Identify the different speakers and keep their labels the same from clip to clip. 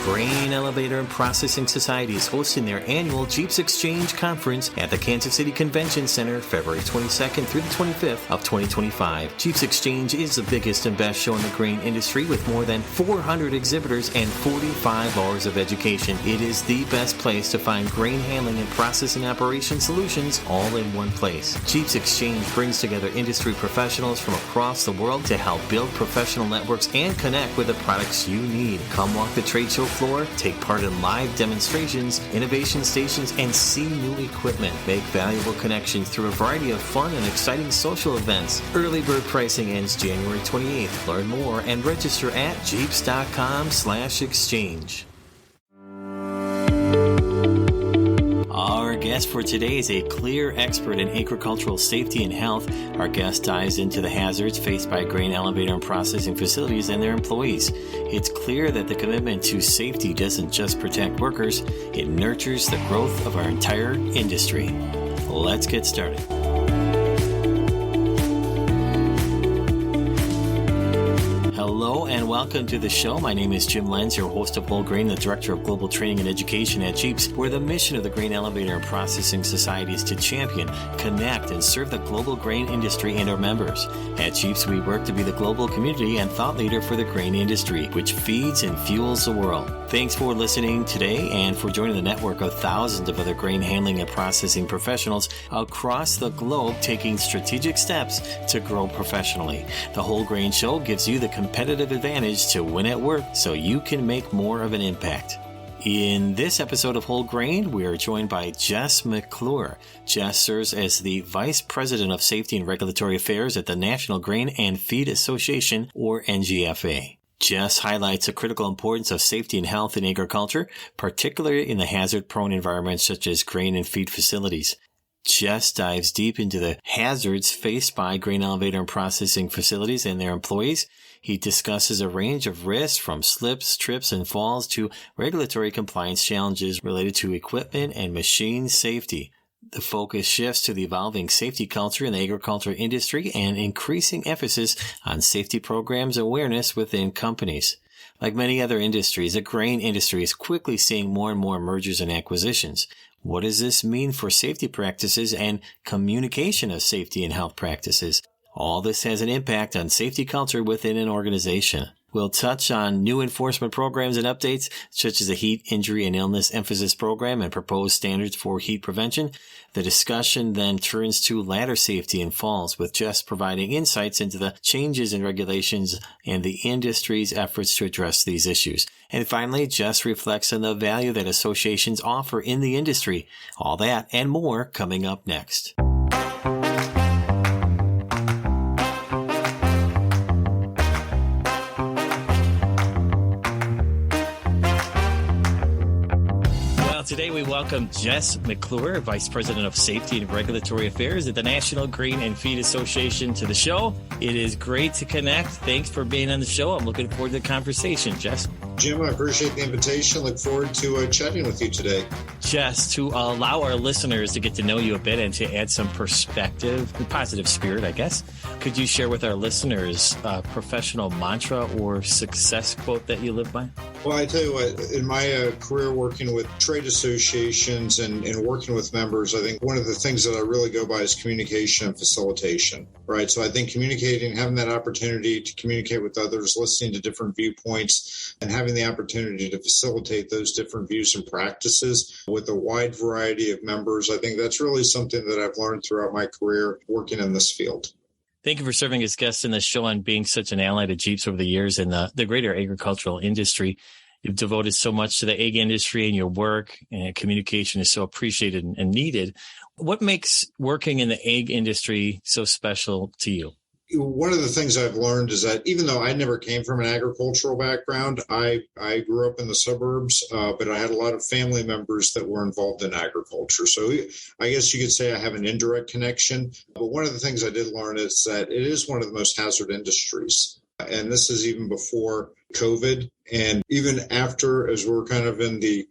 Speaker 1: Grain Elevator and Processing Society is hosting their annual Jeeps Exchange Conference at the Kansas City Convention Center, February 22nd through the 25th of 2025. Jeeps Exchange is the biggest and best show in the grain industry with more than 400 exhibitors and 45 hours of education. It is the best place to find grain handling and processing operation solutions all in one place. Jeeps Exchange brings together industry professionals from across the world to help build professional networks and connect with the products you need. Come walk the trade show floor, take part in live demonstrations, innovation stations, and see new equipment. Make valuable connections through a variety of fun and exciting social events. Early bird pricing ends January 28th. Learn more and register at jeeps.com/exchange. Our guest for today is a clear expert in agricultural safety and health. Our guest dives into the hazards faced by grain elevator and processing facilities and their employees. It's clear that the commitment to safety doesn't just protect workers, it nurtures the growth of our entire industry. Let's get started. Hello and welcome to the show. My name is Jim Lenz, your host of Whole Grain, the Director of Global Training and Education at Jeeps, where the mission of the Grain Elevator and Processing Society is to champion, connect, and serve the global grain industry and our members. At Jeeps, we work to be the global community and thought leader for the grain industry, which feeds and fuels the world. Thanks for listening today and for joining the network of thousands of other grain handling and processing professionals across the globe taking strategic steps to grow professionally. The Whole Grain Show gives you the competitive advantage to win at work so you can make more of an impact. In this episode of Whole Grain, we are joined by Jess McCluer. Jess serves as the Vice President of Safety and Regulatory Affairs at the National Grain and Feed Association, or NGFA. Jess highlights the critical importance of safety and health in agriculture, particularly in the hazard-prone environments such as grain and feed facilities. Jess dives deep into the hazards faced by grain elevator and processing facilities and their employees. He discusses a range of risks from slips, trips, and falls to regulatory compliance challenges related to equipment and machine safety. The focus shifts to the evolving safety culture in the agriculture industry and increasing emphasis on safety programs awareness within companies. Like many other industries, the grain industry is quickly seeing more and more mergers and acquisitions. What does this mean for safety practices and communication of safety and health practices? All this has an impact on safety culture within an organization. We'll touch on new enforcement programs and updates, such as the Heat, Injury, and Illness Emphasis Program and proposed standards for heat prevention. The discussion then turns to ladder safety and falls, with Jess providing insights into the changes in regulations and the industry's efforts to address these issues. And finally, Jess reflects on the value that associations offer in the industry. All that and more coming up next. Today we welcome Jess McCluer, Vice President of Safety and Regulatory Affairs at the National Grain and Feed Association, to the show. It is great to connect. Thanks for being on the show. I'm looking forward to the conversation, Jess.
Speaker 2: Jim, I appreciate the invitation. Look forward to chatting with you today.
Speaker 1: Jess, to allow our listeners to get to know you a bit and to add some perspective, a positive spirit, I guess, could you share with our listeners a professional mantra or success quote that you live by?
Speaker 2: Well, I tell you what, in my career working with trade associations and working with members, I think one of the things that I really go by is communication and facilitation, right? So I think communicating, having that opportunity to communicate with others, listening to different viewpoints, and having the opportunity to facilitate those different views and practices with a wide variety of members, I think that's really something that I've learned throughout my career working in this field.
Speaker 1: Thank you for serving as guest in the show and being such an ally to Jeeps over the years in the greater agricultural industry. You've devoted so much to the egg industry in your work, and communication is so appreciated and needed. What makes working in the egg industry so special to you?
Speaker 2: One of the things I've learned is that even though I never came from an agricultural background, I grew up in the suburbs, but I had a lot of family members that were involved in agriculture. So I guess you could say I have an indirect connection. But one of the things I did learn is that it is one of the most hazard industries. And this is even before COVID. And even after, as we're kind of in the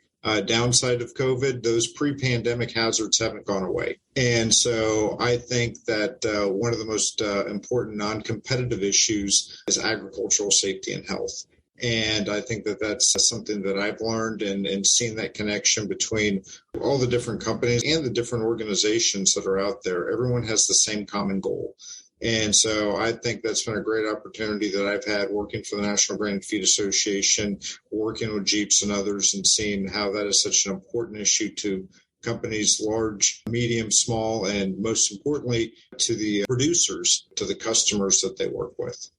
Speaker 2: downside of COVID, those pre-pandemic hazards haven't gone away. And so I think that one of the most important non-competitive issues is agricultural safety and health. And I think that that's something that I've learned and seen that connection between all the different companies and the different organizations that are out there. Everyone has the same common goal. And so I think that's been a great opportunity that I've had working for the National Grain and Feed Association, working with Jeeps and others, and seeing how that is such an important issue to companies, large, medium, small, and most importantly, to the producers, to the customers that they work with.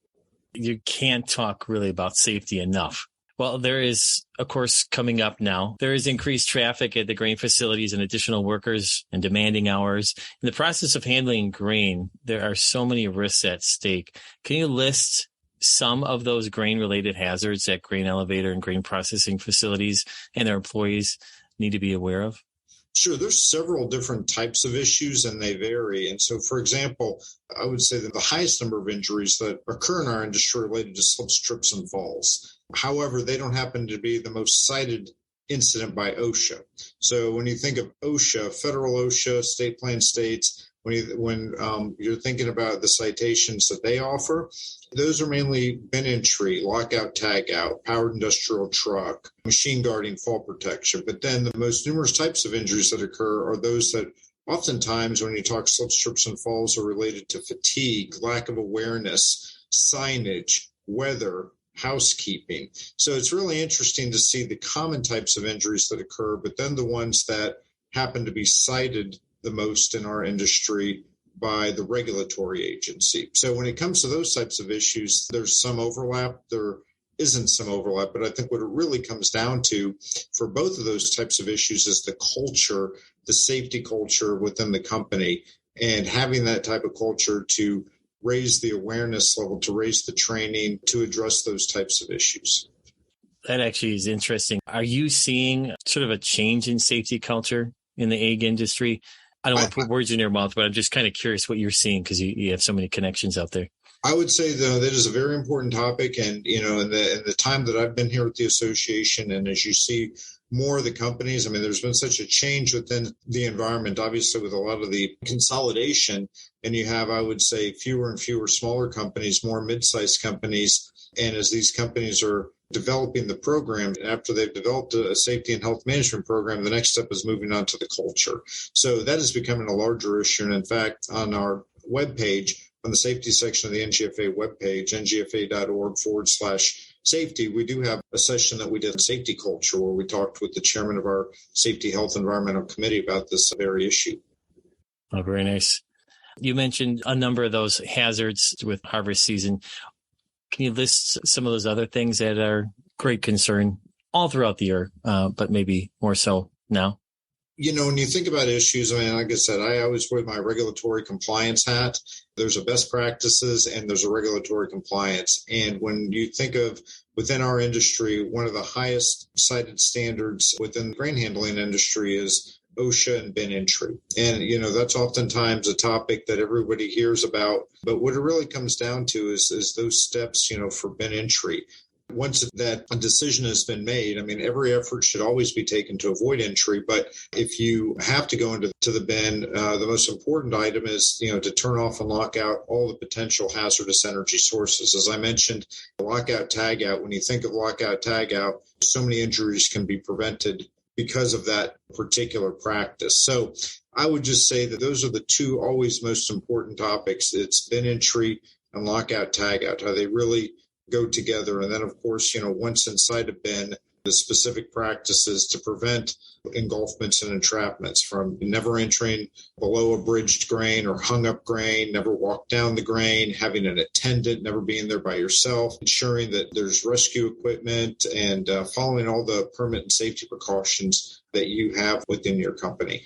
Speaker 1: You can't talk really about safety enough. Well, there is, of course, coming up now, there is increased traffic at the grain facilities and additional workers and demanding hours. In the process of handling grain, there are so many risks at stake. Can you list some of those grain-related hazards that grain elevator and grain processing facilities and their employees need to be aware of?
Speaker 2: Sure, there's several different types of issues and they vary. And so, for example, I would say that the highest number of injuries that occur in our industry are related to slips, trips, and falls. However, they don't happen to be the most cited incident by OSHA. So when you think of OSHA, federal OSHA, state plan states, when you're thinking about the citations that they offer, those are mainly bin entry, lockout, tag out, powered industrial truck, machine guarding, fall protection. But then the most numerous types of injuries that occur are those that oftentimes when you talk slips, trips, and falls are related to fatigue, lack of awareness, signage, weather, housekeeping. So it's really interesting to see the common types of injuries that occur, but then the ones that happen to be cited the most in our industry by the regulatory agency. So when it comes to those types of issues, there's some overlap. There isn't some overlap, but I think what it really comes down to for both of those types of issues is the culture, the safety culture within the company, and having that type of culture to raise the awareness level, to raise the training, to address those types of issues.
Speaker 1: That actually is interesting. Are you seeing sort of a change in safety culture in the ag industry? I don't want to put words in your mouth, but I'm just kind of curious what you're seeing because you have so many connections out there.
Speaker 2: I would say, though, that is a very important topic. And, in the time that I've been here with the association, and as you see more of the companies, I mean, there's been such a change within the environment, obviously, with a lot of the consolidation. And you have, I would say, fewer and fewer smaller companies, more mid-sized companies. And as these companies are developing the program, after they've developed a safety and health management program, the next step is moving on to the culture. So that is becoming a larger issue. And in fact, on our webpage, on the safety section of the NGFA webpage, ngfa.org/safety, we do have a session that we did on safety culture where we talked with the chairman of our Safety, Health, Environmental Committee about this very issue.
Speaker 1: Oh, very nice. You mentioned a number of those hazards with harvest season. Can you list some of those other things that are great concern all throughout the year, but maybe more so now?
Speaker 2: When you think about issues, I mean, like I said, I always wear my regulatory compliance hat. There's a best practices and there's a regulatory compliance. And when you think of within our industry, one of the highest cited standards within the grain handling industry is OSHA and bin entry. And, that's oftentimes a topic that everybody hears about. But what it really comes down to is those steps, for bin entry. Once that decision has been made, I mean, every effort should always be taken to avoid entry. But if you have to go into the bin, the most important item is, to turn off and lock out all the potential hazardous energy sources. As I mentioned, lockout, tag out. When you think of lockout, tag out, so many injuries can be prevented because of that particular practice. So I would just say that those are the two always most important topics. It's bin entry and lockout, tag out, how they really go together. And then, of course, once inside a bin, the specific practices to prevent engulfments and entrapments, from never entering below a bridged grain or hung up grain, never walk down the grain, having an attendant, never being there by yourself, ensuring that there's rescue equipment, and following all the permit and safety precautions that you have within your company.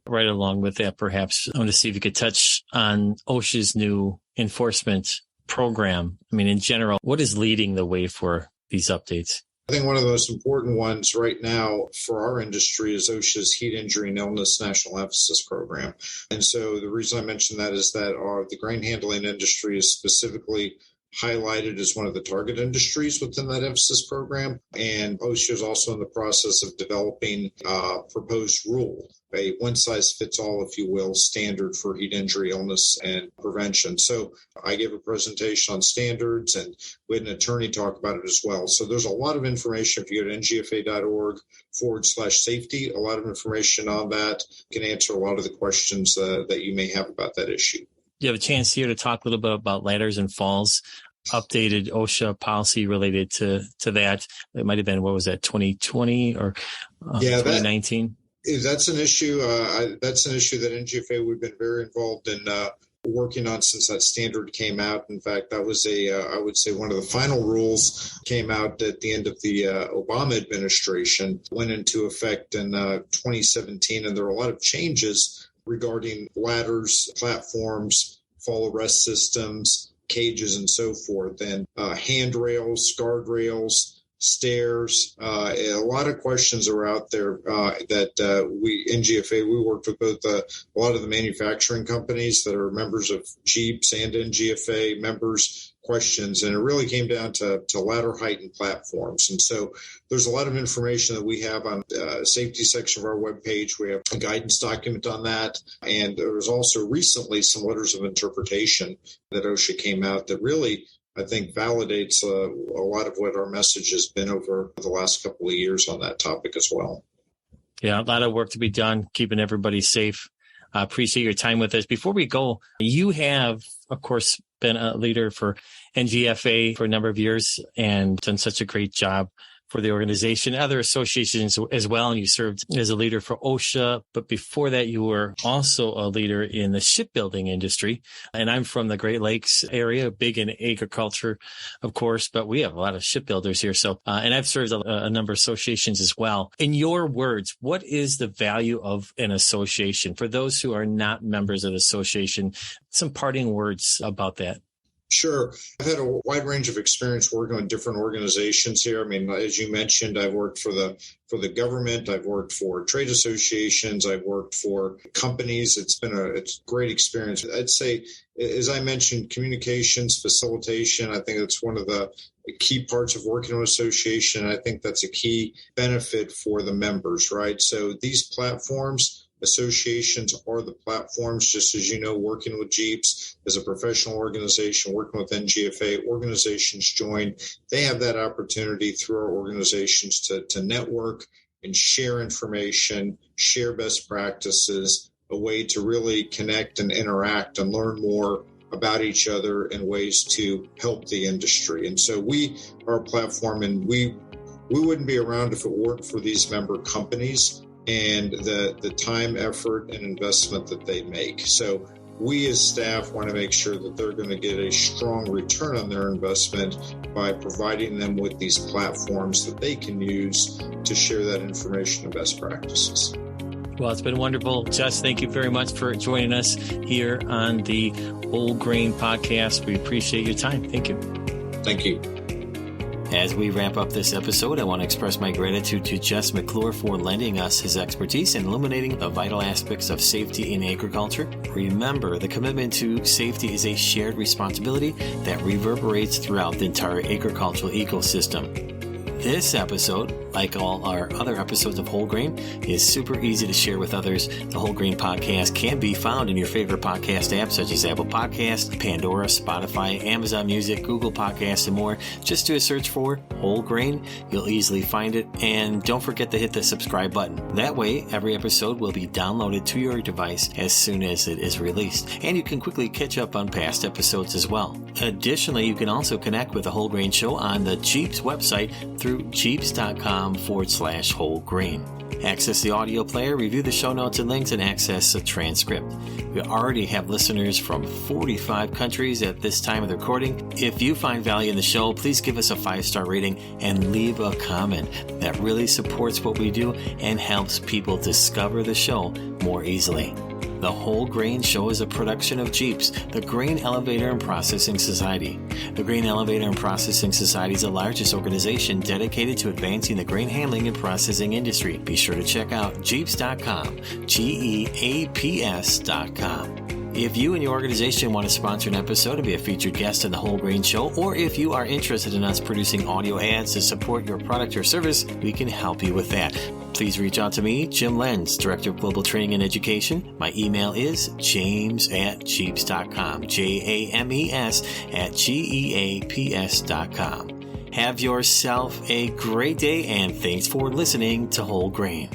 Speaker 1: Right along with that, perhaps I want to see if you could touch on OSHA's new enforcement program. I mean, in general, what is leading the way for these updates?
Speaker 2: I think one of the most important ones right now for our industry is OSHA's Heat Injury and Illness National Emphasis Program. And so the reason I mention that is that the grain handling industry is specifically highlighted as one of the target industries within that emphasis program. And OSHA is also in the process of developing a proposed rule, a one-size-fits-all, if you will, standard for heat injury, illness, and prevention. So I gave a presentation on standards, and we had an attorney talk about it as well. So there's a lot of information. If you go to ngfa.org/safety, a lot of information on that can answer a lot of the questions that you may have about that issue.
Speaker 1: You have a chance here to talk a little bit about ladders and falls, updated OSHA policy related to that. It might have been, 2020 or 2019?
Speaker 2: That's an issue. That's an issue that NGFA we've been very involved in working on since that standard came out. In fact, that was I would say one of the final rules came out at the end of the Obama administration, went into effect in 2017, and there were a lot of changes regarding ladders, platforms, fall arrest systems, cages, and so forth, and handrails, guardrails, stairs. A lot of questions are out there that NGFA, we worked with both a lot of the manufacturing companies that are members of Jeeps and NGFA members questions, and it really came down to ladder height and platforms. And so there's a lot of information that we have on the safety section of our webpage. We have a guidance document on that. And there was also recently some letters of interpretation that OSHA came out that really, I think, validates a lot of what our message has been over the last couple of years on that topic as well.
Speaker 1: Yeah, a lot of work to be done, keeping everybody safe. I appreciate your time with us. Before we go, you have, of course, been a leader for NGFA for a number of years and done such a great job for the organization, other associations as well. And you served as a leader for OSHA. But before that, you were also a leader in the shipbuilding industry. And I'm from the Great Lakes area, big in agriculture, of course, but we have a lot of shipbuilders here. So, and I've served a number of associations as well. In your words, what is the value of an association? For those who are not members of the association, some parting words about that.
Speaker 2: Sure. I've had a wide range of experience working on different organizations here. I mean, as you mentioned, I've worked for the government. I've worked for trade associations. I've worked for companies. It's a great experience. I'd say, as I mentioned, communications, facilitation. I think that's one of the key parts of working in an association. I think that's a key benefit for the members, right? So these platforms, associations are the platforms, just as you know, working with Jeeps as a professional organization, working with NGFA, organizations join. They have that opportunity through our organizations to network and share information, share best practices, a way to really connect and interact and learn more about each other and ways to help the industry. And so we are a platform, and we wouldn't be around if it weren't for these member companies and the time, effort, and investment that they make. So we as staff want to make sure that they're going to get a strong return on their investment by providing them with these platforms that they can use to share that information and best practices.
Speaker 1: Well, it's been wonderful. Jess, thank you very much for joining us here on the Whole Grain Podcast. We appreciate your time. Thank you.
Speaker 2: Thank you.
Speaker 1: As we wrap up this episode, I want to express my gratitude to Jess McCluer for lending us his expertise in illuminating the vital aspects of safety in agriculture. Remember, the commitment to safety is a shared responsibility that reverberates throughout the entire agricultural ecosystem. This episode, like all our other episodes of Whole Grain, is super easy to share with others. The Whole Grain Podcast can be found in your favorite podcast apps such as Apple Podcasts, Pandora, Spotify, Amazon Music, Google Podcasts, and more. Just do a search for Whole Grain. You'll easily find it. And don't forget to hit the subscribe button. That way, every episode will be downloaded to your device as soon as it is released. And you can quickly catch up on past episodes as well. Additionally, you can also connect with the Whole Grain Show on the Jeeps website through jeeps.com/whole grain. Access the audio player, review the show notes and links, and access a transcript. We already have listeners from 45 countries at this time of the recording. If you find value in the show, please give us a 5-star rating and leave a comment. That really supports what we do and helps people discover the show more easily. The Whole Grain Show is a production of Jeeps, the Grain Elevator and Processing Society. The Grain Elevator and Processing Society is the largest organization dedicated to advancing the grain handling and processing industry. Be sure to check out Jeeps.com, GEAPS.com. If you and your organization want to sponsor an episode and be a featured guest in the Whole Grain Show, or if you are interested in us producing audio ads to support your product or service, we can help you with that. Please reach out to me, Jim Lenz, Director of Global Training and Education. My email is james@geaps.com, james@geaps.com. Have yourself a great day, and thanks for listening to Whole Grain.